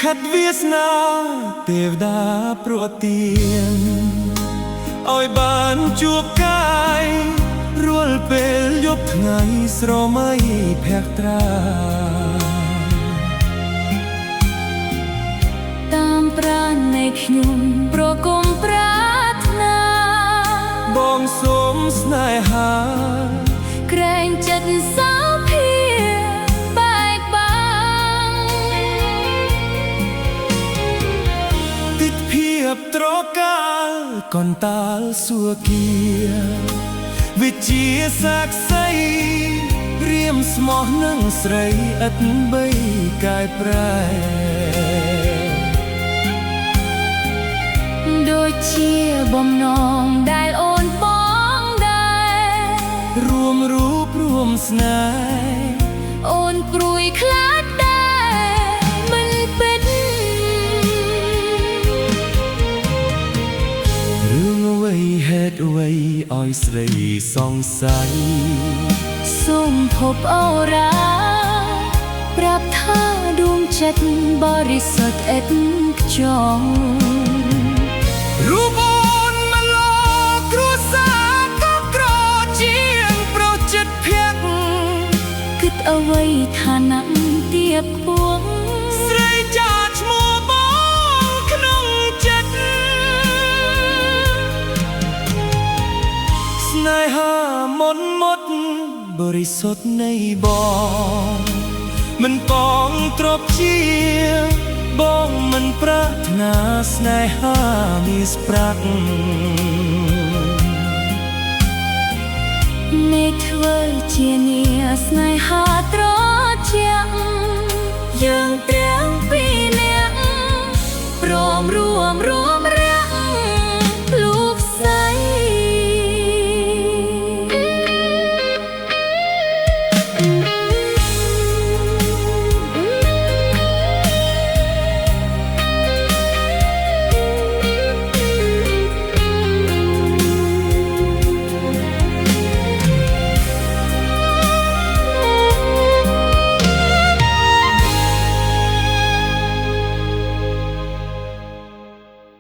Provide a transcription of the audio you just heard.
ខិតវាសនាទេវតាព្រោះទានឲ្យបានជួបកាយរាល់ពេលយប់ថ្ងៃស្រមៃភក្ត្រាតាមប្រាណនៃខ្ញុំប្រគំប្រាថ្នាបងសូមស្នេហាក្រែងចិត្តសៅភាបែកបាំងទិដ្ឋភាពត្រកាលកនតាលសួគាវិជាសាក្សីរៀមស្មោះនឹងស្រីឥតបីកាយប្រែដូចជាបំណងដែលអូនបងដែររួមរូបរួមស្នេហ៍អូនព្រួយខ្លាចដែរមិនពិតរឿងអ្វីហេតុអ្វីឲ្យស្រីសង្ស័យសូមភពអូរាប្រាប់ថាដួងចិត្តបរិសុទ្ធឥតខ្ចង់រូបអូនមិនឡគ្រួសារក៏ក្រជាងប្រុសចិត្តភក្តិគិតអ្វីថាណាំទៀបពួងស្រីចាឈ្មោះបងក្នុងចិត្តស្នេហាមុនបរិសុទ្ធនៃបងមិនប៉ងទ្រពជាបងមិនប្រាថ្នាស្នេហាមានស្ប្រាក់នៃធ្វើជានាស្នេហាត្រជាក់យើង